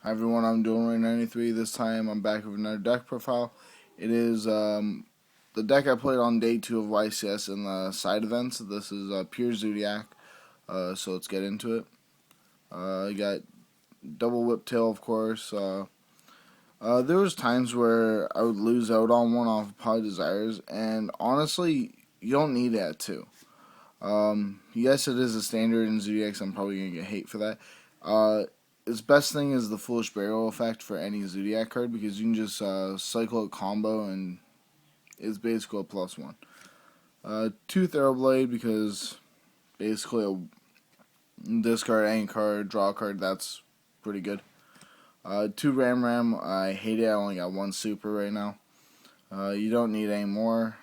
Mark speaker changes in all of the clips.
Speaker 1: Hi everyone, I'm Dylan93. This time I'm back with another deck profile. It is the deck I played on day 2 of YCS in the side events. This is pure Zoodiac, so let's get into it. I got double whiptail, of course. There was times where I would lose out on one off of Pod Desires, and honestly, you don't need that too. Yes, it is a standard in Zoodiacs. I'm probably going to get hate for that. Its best thing is the Foolish Burial effect for any Zoodiac card, because you can just cycle a combo and it's basically a +1. 2 Thoroughblade, because basically a discard any card, draw a card, that's pretty good. 2 Ram, I hate it, I only got 1 super right now. You don't need any more.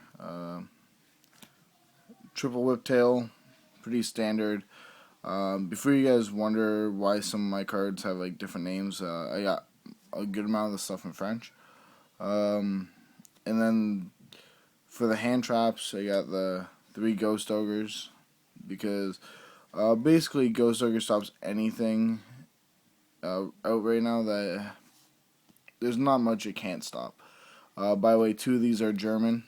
Speaker 1: Triple Whiptail, pretty standard. Before you guys wonder why some of my cards have like different names, I got a good amount of the stuff in French. And then for the hand traps, I got the 3 Ghost Ogres, because basically Ghost Ogre stops anything out right now that there's not much it can't stop. By the way, 2 of these are German.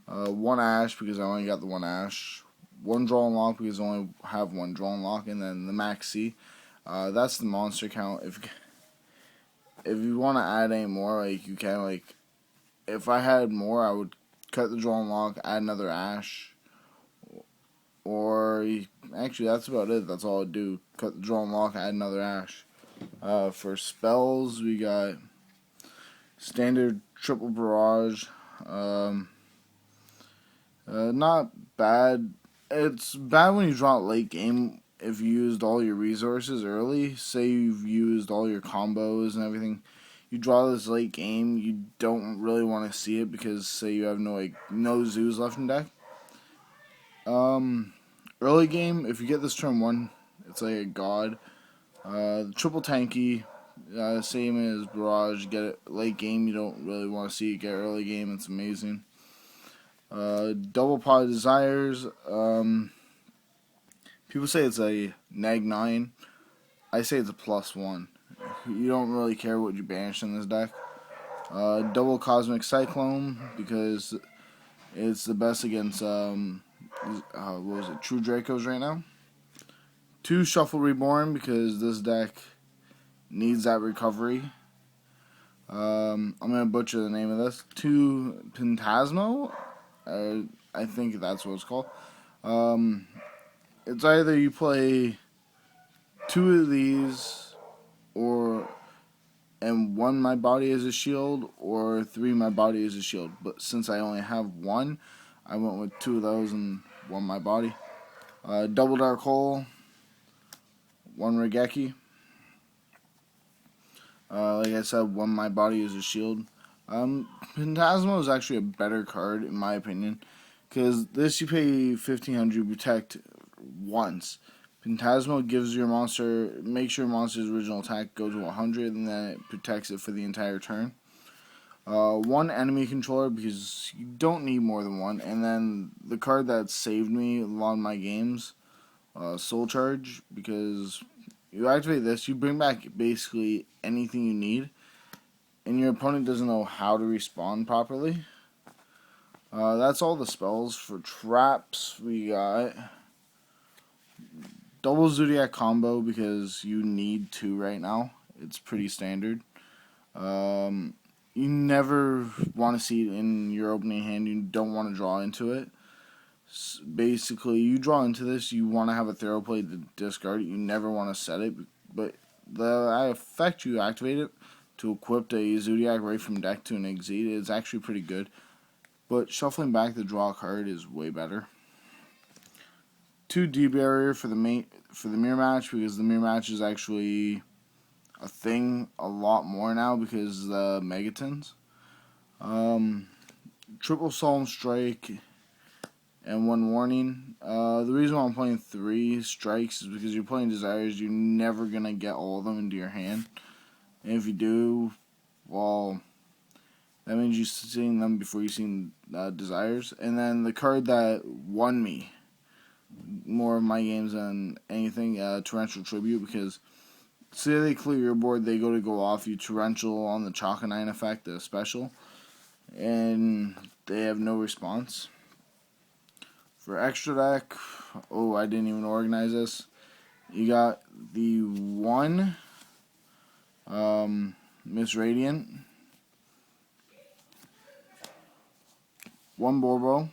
Speaker 1: 1 Ash, because I only got the 1 Ash. 1 Draw and Lock, because I only have 1 Draw and Lock. And then the Max C. That's the monster count. If you want to add any more, like, you can. Like, if I had more, I would cut the Draw and Lock, add another Ash. Or, actually, that's about it. That's all I'd do. Cut the Draw and Lock, add another Ash. For spells, we got standard Triple Barrage. Not bad. It's bad when you draw it late game if you used all your resources early. Say you've used all your combos and everything. You draw this late game, you don't really want to see it, because say you have no zoos left in deck. Early game, if you get this turn 1, it's like a god. Triple tanky, same as Barrage. Get it late game, you don't really want to see it. Get early game, it's amazing. Double Pod Desires. People say it's a -9. I say it's a +1. You don't really care what you banish in this deck. Double Cosmic Cyclone, because it's the best against what was it? True Dracos right now. 2 Shuffle Reborn, because this deck needs that recovery. I'm gonna butcher the name of this. 2 Pentasmo. I think that's what it's called. It's either you play 2 of these, and 1 My Body as a shield, or 3 My Body as a shield. But since I only have 1, I went with 2 of those and 1 My Body. Double Dark Hole, 1 Regeki. Like I said, 1 My Body as a shield. Phantasmo is actually a better card, in my opinion, because this you pay 1,500, protect once. Phantasmo gives your monster, makes your monster's original attack go to 100, and then it protects it for the entire turn. 1 enemy controller, because you don't need more than 1, and then the card that saved me a lot of my games, Soul Charge, because you activate this, you bring back basically anything you need, and your opponent doesn't know how to respond properly. That's all the spells. For traps, we got double Zoodiac combo, because you need 2 right now. It's pretty standard. You never want to see it in your opening hand. You don't want to draw into it. Basically, you draw into this, you want to have a Thoroughblade to discard it. You never want to set it, but the effect you activate it to equip a Zoodiac right from deck to an Exceed is actually pretty good. But shuffling back the draw card is way better. 2 D-Barrier for the mirror match, because the mirror match is actually a thing a lot more now because of the Megatons. Triple Solemn Strike and 1 Warning. The reason why I'm playing 3 strikes is because you're playing Desires. You're never gonna get all of them into your hand. And if you do, well, that means you've seen them before you've seen Desires. And then the card that won me more of my games than anything, Torrential Tribute, because say they clear your board, they go off. You torrential on the Chalk-9 effect, the special, and they have no response. For extra deck, oh, I didn't even organize this. You got the one Miss Radiant, one Borbo.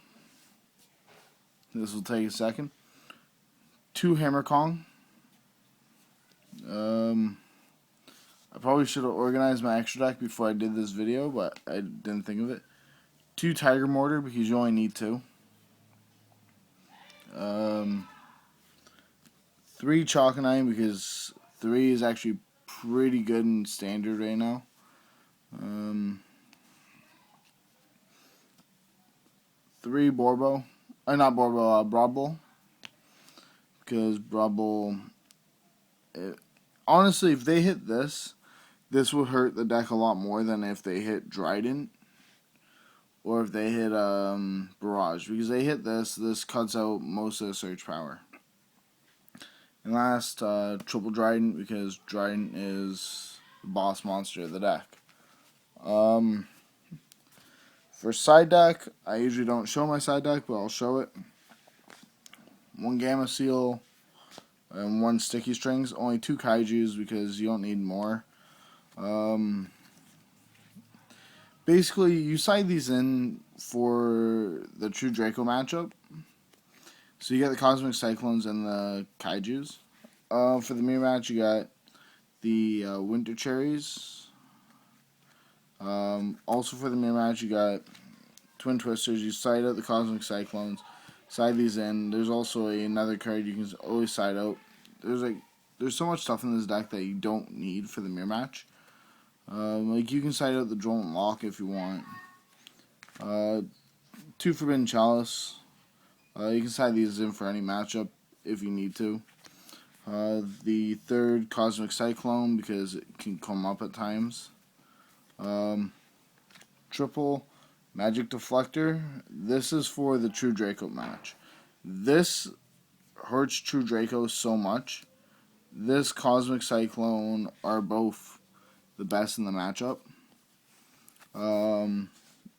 Speaker 1: This will take a second. 2 Hammer Kong. I probably should have organized my extra deck before I did this video, but I didn't think of it. 2 Tiger Mortar, because you only need 2. 3 Chalk-9, because 3 is actually pretty good in standard right now. 3 Borbo. Not Borbo, Brobble. Because Brobble... honestly, if they hit this would hurt the deck a lot more than if they hit Dryden. Or if they hit Barrage. Because they hit this cuts out most of the search power. And last, triple Dryden, because Dryden is the boss monster of the deck. For side deck, I usually don't show my side deck, but I'll show it. 1 Gamma Seal and 1 Sticky Strings. Only 2 Kaijus because you don't need more. Basically, you side these in for the True Draco matchup. So you got the Cosmic Cyclones and the Kaijus. For the mirror match, you got the Winter Cherries. Also for the mirror match, you got Twin Twisters. You side out the Cosmic Cyclones. Side these in. There's also another card you can always side out. There's so much stuff in this deck that you don't need for the mirror match. Like you can side out the Drone Lock if you want. 2 Forbidden Chalice. You can side these in for any matchup if you need to. The 3rd Cosmic Cyclone because it can come up at times. Triple Magic Deflector. This is for the True Draco match. This hurts True Draco so much. This Cosmic Cyclone are both the best in the matchup.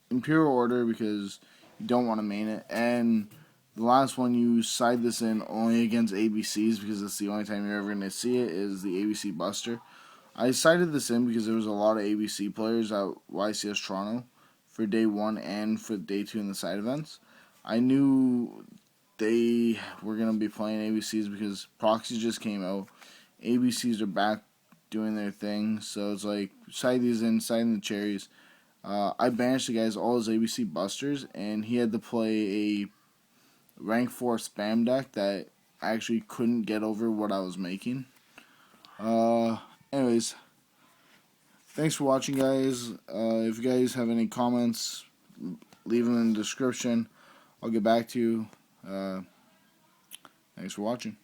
Speaker 1: Imperial Order because you don't want to main it. And the last one, you side this in only against ABCs because it's the only time you're ever going to see it is the ABC Buster. I sided this in because there was a lot of ABC players at YCS Toronto for day 1 and for day 2 in the side events. I knew they were going to be playing ABCs because Proxy just came out. ABCs are back doing their thing, so it's like side these in, side in the cherries. I banished the guy's all his ABC Busters, and he had to play a rank 4 spam deck that I actually couldn't get over what I was making. Anyways, thanks for watching, guys. If you guys have any comments, leave them in the description. I'll get back to you. Thanks for watching.